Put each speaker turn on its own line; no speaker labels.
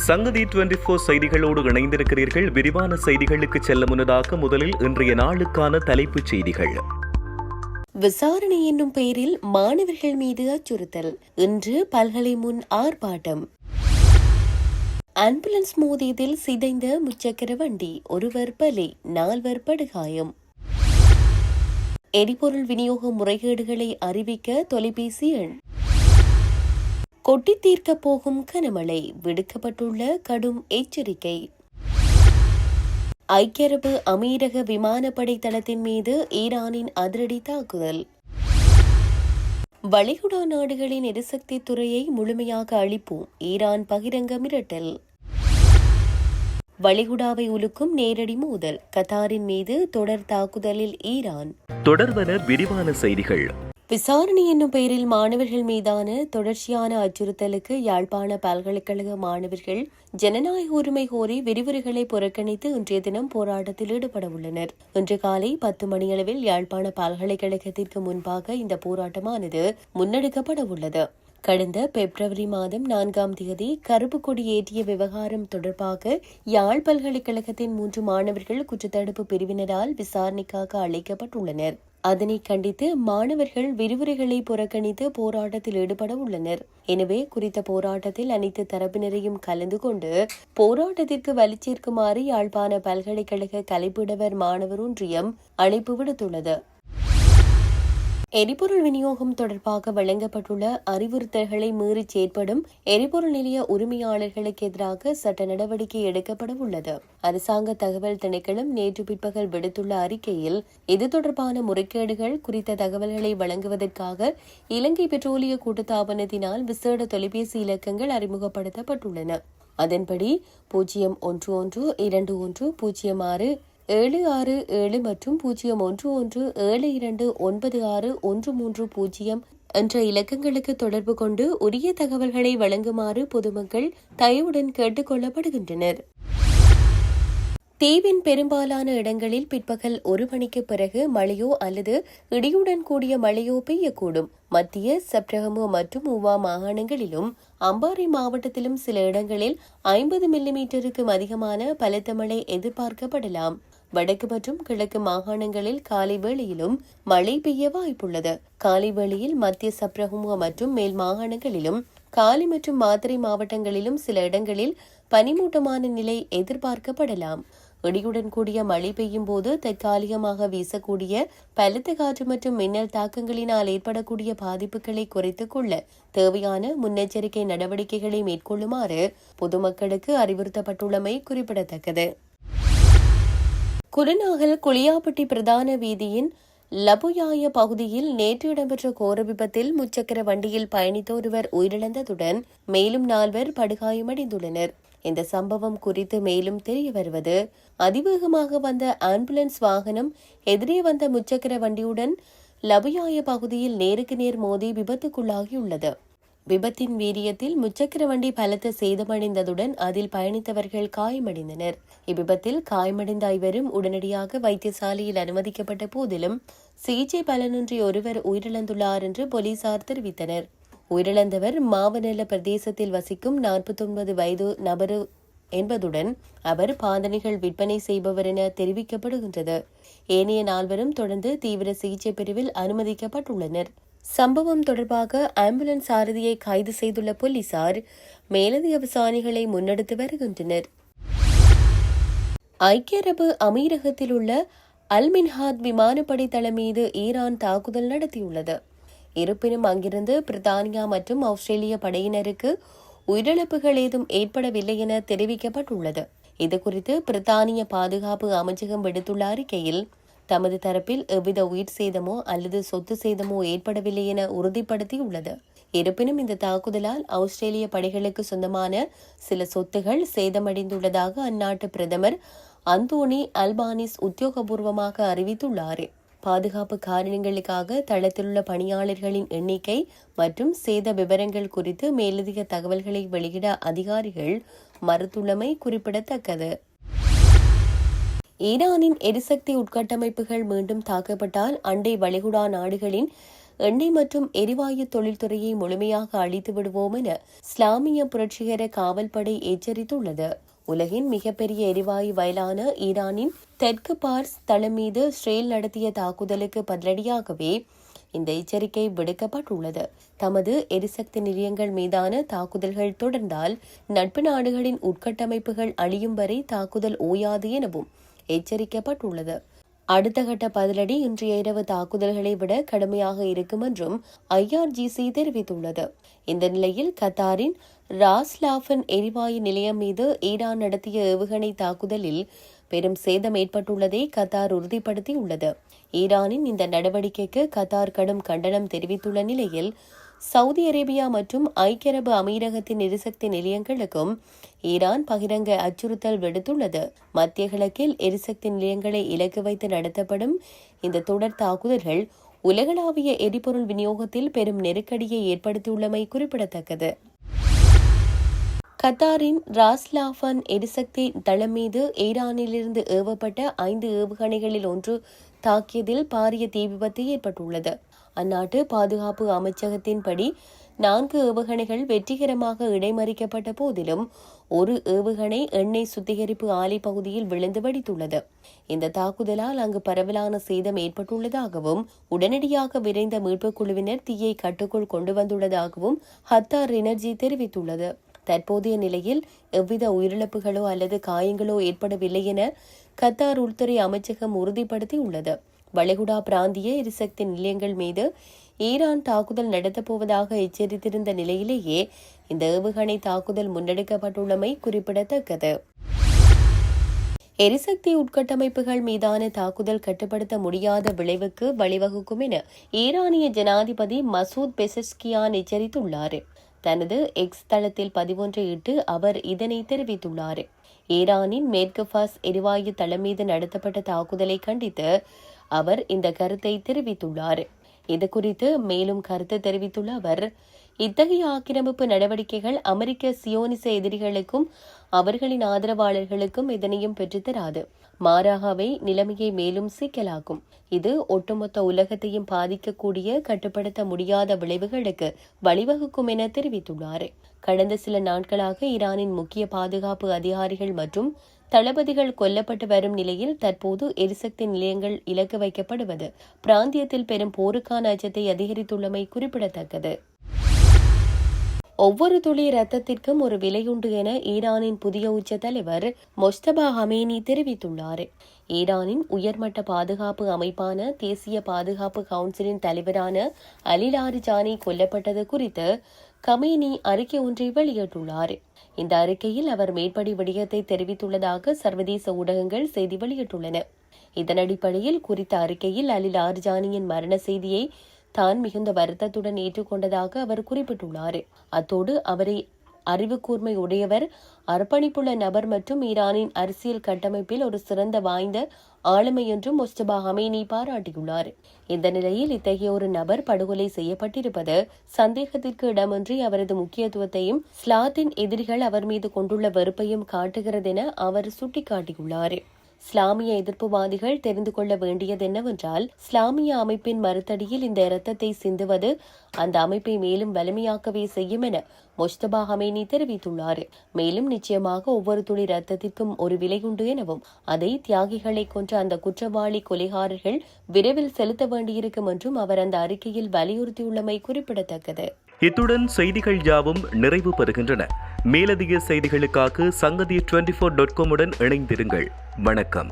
சங்கதி 24 செய்திகளோடு இணைந்திருக்கிறீர்கள். விரிவான செய்திகளுக்கு செல்ல முன்னதாக முதலில் இன்றைய நாளுக்கான தலைப்புச் செய்திகள்.
விசாரணை என்னும் பெயரில் மாணவர்கள் மீது அச்சுறுத்தல். இன்று பல்கலை முன் ஆர்ப்பாட்டம். ஆம்புலன்ஸ் மோதியதில் சிதைந்த முச்சக்கர வண்டி, ஒருவர் பலி, 4 படுகாயம். எரிபொருள் விநியோக முறைகேடுகளை அறிவிக்க தொலைபேசி எண். கொட்டி தீர்க்கப் போகும் கனமழை, விடுக்கப்பட்டுள்ள கடும் எச்சரிக்கை. ஐக்கிய அரபு அமீரக விமானப்படை தளத்தின் மீது ஈரானின் அதிரடி தாக்குதல். வளைகுடா நாடுகளின் எரிசக்தி துறையை முழுமையாக அழிப்போம், ஈரான் பகிரங்க மிரட்டல். வளைகுடாவை உலுக்கும் நேரடி மோதல், கத்தாரின் மீது தொடர் தாக்குதலில் ஈரான்.
தொடர்வன விரிவான செய்திகள்.
விசாரணை என்னும் பெயரில் மாணவர்கள் மீதான தொடர்ச்சியான அச்சுறுத்தலுக்கு யாழ்ப்பாண பல்கலைக்கழக மாணவர்கள் ஜனநாயக உரிமை கோரி விரிவுரைகளை புறக்கணித்து இன்றைய தினம் போராட்டத்தில் ஈடுபட உள்ளனர். இன்று காலை 10 மணியளவில் யாழ்ப்பாண பல்கலைக்கழகத்திற்கு முன்பாக இந்த போராட்டமானது முன்னெடுக்கப்பட உள்ளது. கடந்த பிப்ரவரி மாதம் 4ஆம் தேதி கருப்பு கொடி ஏற்றிய விவகாரம் தொடர்பாக யாழ் பல்கலைக்கழகத்தின் 3 மாணவர்கள் குற்றத்தடுப்பு பிரிவினரால் விசாரணைக்காக அழைக்கப்பட்டுள்ளனர். அதனை கண்டித்து மாணவர்கள் விரிவுரைகளை புறக்கணித்து போராட்டத்தில் ஈடுபட உள்ளனர். எனவே குறித்த போராட்டத்தில் அனைத்து தரப்பினரையும் கலந்து கொண்டு போராட்டத்திற்கு வலுச்சேர்க்குமாறு யாழ்ப்பாண பல்கலைக்கழக கலைப்பிடவர் மாணவர் ஒன்றியம் அழைப்பு விடுத்துள்ளது. எரிபொருள் விநியோகம் தொடர்பாக வழங்கப்பட்டுள்ள அறிவுறுத்தல்களை மீறி செயற்படும் எரிபொருள் நிலைய உரிமையாளர்களுக்கு எதிராக சட்ட நடவடிக்கை எடுக்கப்பட உள்ளது. அரசாங்க தகவல் திணைக்களம் நேற்று பிற்பகல் விடுத்துள்ள அறிக்கையில் இது தொடர்பான முறைகேடுகள் குறித்த தகவல்களை வழங்குவதற்காக இலங்கை பெட்ரோலிய கூட்டுத்தாபனத்தினால் விசேட தொலைபேசி இலக்கங்கள் அறிமுகப்படுத்தப்பட்டுள்ளன. அதன்படி 0112106767 மற்றும் 0117296130 என்ற இலக்கங்களுக்கு தொடர்பு கொண்டு உரிய தகவல்களை வழங்குமாறு பொதுமக்கள் தயவுடன் கேட்டுக் கொள்ளப்படுகின்றனர். தீவின் பெரும்பாலான இடங்களில் பிற்பகல் 1 மணிக்கு பிறகு மழையோ அல்லது இடியுடன் கூடிய மழையோ பெய்யக்கூடும். மத்திய சப்ரகமு மற்றும் ஊவா மாகாணங்களிலும் அம்பாறை மாவட்டத்திலும் சில இடங்களில் 50 மில்லிமீட்டருக்கும் அதிகமான பலத்த மழை எதிர்பார்க்கப்படலாம். வடக்கு மற்றும் கிழக்கு மாகாணங்களில் காலை வேளையிலும் மழை பெய்ய வாய்ப்புள்ளது. காலை வேளையில் மத்திய சப்ரகமு மற்றும் மேல் மாகாணங்களிலும் காலி மற்றும் மாத்தறை மாவட்டங்களிலும் சில இடங்களில் பனிமூட்டமான நிலை எதிர்பார்க்கப்படலாம். இடியுடன் கூடிய மழை பெய்யும் போது தற்காலிகமாக வீசக்கூடிய பலத்த காற்று மற்றும் மின்னல் தாக்கங்களினால் ஏற்படக்கூடிய பாதிப்புகளை குறைத்துக் கொள்ள தேவையான முன்னெச்சரிக்கை நடவடிக்கைகளை மேற்கொள்ளுமாறு பொதுமக்களுக்கு அறிவுறுத்தப்பட்டுள்ளமை குறிப்பிடத்தக்கது. குருநாகல் குளியாப்பட்டி பிரதான வீதியின் லபுயாய பகுதியில் நேற்று இடம்பெற்ற கோர விபத்தில் முச்சக்கர வண்டியில் பயணித்த ஒருவர் உயிரிழந்ததுடன் மேலும் 4 படுகாயமடைந்துள்ளனர். இந்த சம்பவம் குறித்து மேலும் தெரிய வருவது, அதிவேகமாக வந்த ஆம்புலன்ஸ் வாகனம் எதிரே வந்த முச்சக்கர வண்டியுடன் லபுயாய பகுதியில் நேருக்கு நேர் மோதி விபத்துக்குள்ளாகியுள்ளது. விபத்தின் வீரியத்தில் முச்சக்கர வண்டி பலத்த சேதமடைந்ததுடன் அதில் பயணித்தவர்கள் காயமடைந்தனர். இவ்விபத்தில் காயமடைந்த 5 உடனடியாக வைத்தியசாலையில் அனுமதிக்கப்பட்ட போதிலும் சிகிச்சை பலனின்றி ஒருவர் உயிரிழந்துள்ளார் என்று போலீசார் தெரிவித்தனர். உயிரிழந்தவர் மாவனல்ல பிரதேசத்தில் வசிக்கும் 49 வயது நபர் என்பதுடன் அவர் பாதணிகள் விற்பனை செய்பவர் என தெரிவிக்கப்படுகின்றது. ஏனைய 4 தொடர்ந்து தீவிர சிகிச்சை பிரிவில் அனுமதிக்கப்பட்டுள்ளனர். சம்பவம் தொடர்பாக ஆம்புலன்ஸ் சாரதியை கைது செய்துள்ள போலீசார் மேலதிக விசாரணைகளை முன்னெடுத்து வருகின்றனர். ஐக்கிய அரபு அமீரகத்தில் உள்ள அல்மின்ஹாத் விமானப்படை தளம் மீது ஈரான் தாக்குதல் நடத்தியுள்ளது. இருப்பினும் அங்கிருந்து பிரித்தானியா மற்றும் ஆஸ்திரேலிய படையினருக்கு உயிரிழப்புகள் ஏதும் ஏற்படவில்லை என தெரிவிக்கப்பட்டுள்ளது. இதுகுறித்து பிரித்தானிய பாதுகாப்பு அமைச்சகம் விடுத்துள்ள அறிக்கையில் தமது தரப்பில் எவ்வித உயிர் சேதமோ அல்லது சொத்து சேதமோ ஏற்படவில்லை என உறுதிப்படுத்தியுள்ளது. இருப்பினும் இந்த தாக்குதலால் ஆஸ்திரேலிய படைகளுக்கு சொந்தமான சில சொத்துகள் சேதமடைந்துள்ளதாக அந்நாட்டு பிரதமர் அந்தோனி அல்பானிஸ் உத்தியோகபூர்வமாக அறிவித்துள்ளார். பாதுகாப்பு காரணங்களுக்காக தளத்திலுள்ள பணியாளர்களின் எண்ணிக்கை மற்றும் சேத விவரங்கள் குறித்து மேலதிக தகவல்களை வெளியிட அதிகாரிகள் மறுத்துள்ளமை குறிப்பிடத்தக்கது. ஈரானின் எரிசக்தி உட்கட்டமைப்புகள் மீண்டும் தாக்கப்பட்டால் அண்டை வளைகுடா நாடுகளின் எண்ணெய் மற்றும் எரிவாயு தொழில்துறையை முழுமையாக அழித்து விடுவோம் என இஸ்லாமிய புரட்சிகர காவல்படை எச்சரித்துள்ளது. உலகின் மிகப்பெரிய எரிவாயு வயலான ஈரானின் தெற்கு பார்ஸ் தளம் மீது இஸ்ரேல் நடத்திய தாக்குதலுக்கு பதிலடியாகவே இந்த எச்சரிக்கை விடுக்கப்பட்டுள்ளது. தமது எரிசக்தி நிலையங்கள் மீதான தாக்குதல்கள் தொடர்ந்தால் நட்பு நாடுகளின் உட்கட்டமைப்புகள் அழியும் வரை தாக்குதல் ஓயாது எனவும் எச்சரிக்கப்பட்டுள்ளது. அடுத்த கட்ட பதிலடி இன்றைய இரவு தாக்குதல்களை விட கடுமையாக இருக்கும் என்றும் IRGC தெரிவித்துள்ளது. இந்த நிலையில் கத்தாரின் ராஸ்லாஃபன் எரிவாயு நிலையம் மீது ஈரான் நடத்திய ஏவுகணை தாக்குதலில் பெரும் சேதம் ஏற்பட்டுள்ளதை கத்தார் உறுதிப்படுத்தியுள்ளது. ஈரானின் இந்த நடவடிக்கைக்கு கத்தார் கடும் கண்டனம் தெரிவித்துள்ள நிலையில் சவுதி அரேபியா மற்றும் ஐக்கிய அரபு அமீரகத்தின் எரிசக்தி நிலையங்களுக்கும் ஈரான் பகிரங்க அச்சுறுத்தல் விடுத்துள்ளது. மத்திய கிழக்கில் எரிசக்தி நிலையங்களை இலக்கு வைத்து நடத்தப்படும் இந்த தொடர் தாக்குதல்கள் உலகளாவிய எரிபொருள் விநியோகத்தில் பெரும் நெருக்கடியை ஏற்படுத்தியுள்ளமை குறிப்பிடத்தக்கது. கத்தாரின் ராஸ்லாஃபன் எரிசக்தி தளம் மீது ஈரானிலிருந்து ஏவப்பட்ட 5 ஏவுகணைகளில் ஒன்று தாக்கியதில் பாரிய தீ விபத்து ஏற்பட்டுள்ளது. அந்நாட்டு பாதுகாப்பு அமைச்சகத்தின்படி 4 ஏவுகணைகள் வெற்றிகரமாக இடைமறிக்கப்பட்ட போதிலும் ஒரு ஏவுகணை எண்ணெய் சுத்திகரிப்பு ஆலை பகுதியில் விழுந்து வெடித்துள்ளது. இந்த தாக்குதலால் அங்கு பரவலான சேதம் ஏற்பட்டுள்ளதாகவும் உடனடியாக விரைந்த மீட்புக் குழுவினர் தீயை கட்டுக்குள் கொண்டு வந்துள்ளதாகவும் கத்தார் எனர்ஜி தெரிவித்துள்ளது. தற்போதைய நிலையில் எவ்வித உயிரிழப்புகளோ அல்லது காயங்களோ ஏற்படவில்லை என கத்தார் உள்துறை அமைச்சகம் உறுதிப்படுத்தியுள்ளது. வளைகுடா பிராந்திய எரிசக்தி நிலையங்கள் மீது ஈரான் தாக்குதல் நடத்தப்போவதாக எச்சரித்திருந்த நிலையிலேயே இந்த ஏவுகணை தாக்குதல் முன்னெடுக்கப்பட்டுள்ளமை குறிப்பிடத்தக்கது. எரிசக்தி உட்கட்டமைப்புகள் மீதான தாக்குதல் கட்டுப்படுத்த முடியாத விளைவுக்கு வழிவகுக்கும் என ஈரானிய ஜனாதிபதி மசூத் பெசஸ்கியான் எச்சரித்துள்ளார். தனது எக்ஸ் தளத்தில் பதிவொன்றை இட்டு அவர் இதனை தெரிவித்துள்ளார். ஈரானின் மேற்கு ஃபாஸ் எரிவாயு தளம் மீது நடத்தப்பட்ட தாக்குதலை கண்டித்து அவர் இந்த கருத்தை தெரிவித்துள்ளார். இதுகுறித்து மேலும் கருத்து தெரிவித்துள்ள அவர், இத்தகைய ஆக்கிரமிப்பு நடவடிக்கைகள் அமெரிக்க சியோனிச எதிரிகளுக்கும் அவர்களின் ஆதரவாளர்களுக்கும் எதனையும் பெற்றுத்தராது. மாறாக அவை நிலைமையை மேலும் சிக்கலாக்கும். இது ஒட்டுமொத்த உலகத்தையும் பாதிக்கக்கூடிய கட்டுப்படுத்த முடியாத விளைவுகளுக்கு வழிவகுக்கும் என தெரிவித்துள்ளார். கடந்த சில நாட்களாக ஈரானின் முக்கிய பாதுகாப்பு அதிகாரிகள் மற்றும் தளபதிகள் கொல்லப்பட்டு வரும் நிலையில் தற்போது எரிசக்தி நிலையங்கள் இலக்கு வைக்கப்படுவது பிராந்தியத்தில் பெரும் போருக்கான அச்சத்தை அதிகரித்துள்ளமை குறிப்பிடத்தக்கது. ஒவ்வொரு துளி ரத்தத்திற்கும் ஒரு விலையுண்டு என ஈரானின் புதிய உச்ச தலைவர் மொஸ்தபா ஹமேனி தெரிவித்துள்ளார். ஈரானின் உயர்மட்ட பாதுகாப்பு அமைப்பான தேசிய பாதுகாப்பு கவுன்சிலின் தலைவரான அலி லாரிஜானி கொல்லப்பட்டது குறித்து கமேனி அறிக்கை ஒன்றை வெளியிட்டுள்ளார். இந்த அறிக்கையில் அவர் மேற்படி விடயத்தை தெரிவித்துள்ளதாக சர்வதேச ஊடகங்கள் செய்தி வெளியிட்டுள்ளன. இதன் அடிப்படையில் குறித்த அறிக்கையில் அலி லாரிஜானியின் மரண செய்தியை தான் மிகுந்த வருத்தத்துடன் ஏற்றுக்கொண்டதாக அவர் குறிப்பிட்டுள்ளார். அத்தோடு அவரை அறிவுக்கூர்மை உடையவர், அர்ப்பணிப்புள்ள நபர் மற்றும் ஈரானின் அரசியல் கட்டமைப்பில் ஒரு சிறந்த வாய்ந்த ஆளுமை என்றும் மொஸ்தபா ஹமேனி பாராட்டியுள்ளார். இந்த நிலையில் இத்தகைய ஒரு நபர் படுகொலை செய்யப்பட்டிருப்பது சந்தேகத்திற்கு இடமின்றி அவரது முக்கியத்துவத்தையும் ஸ்லாத்தின் எதிரிகள் அவர் மீது கொண்டுள்ள வெறுப்பையும் காட்டுகிறதென அவர் சுட்டிக்காட்டியுள்ளார். இஸ்லாமிய எதிர்ப்புவாதிகள் தெரிந்து கொள்ள வேண்டியது என்னவென்றால், இஸ்லாமிய அமைப்பின் மறுத்தடியில் இந்த இரத்தத்தை சிந்துவது அந்த அமைப்பை மேலும் வலிமையாக்கவே செய்யும் என மொஸ்தபா ஹமேனி தெரிவித்துள்ளார். மேலும் நிச்சயமாக ஒவ்வொரு துளி இரத்தத்திற்கும் ஒரு விலையுண்டு எனவும் அதை தியாகிகளை கொன்ற அந்த குற்றவாளி கொலைகாரர்கள் விரைவில் செலுத்த வேண்டியிருக்கும் என்றும் அவர் அந்த அறிக்கையில் வலியுறுத்தியுள்ளமை குறிப்பிடத்தக்கது.
இத்துடன் செய்திகள் யாவும் நிறைவு பெறுகின்றன. மேலதிக செய்திகளுக்காக சங்கதி 24.com உடன் இணைந்திருங்கள். வணக்கம்.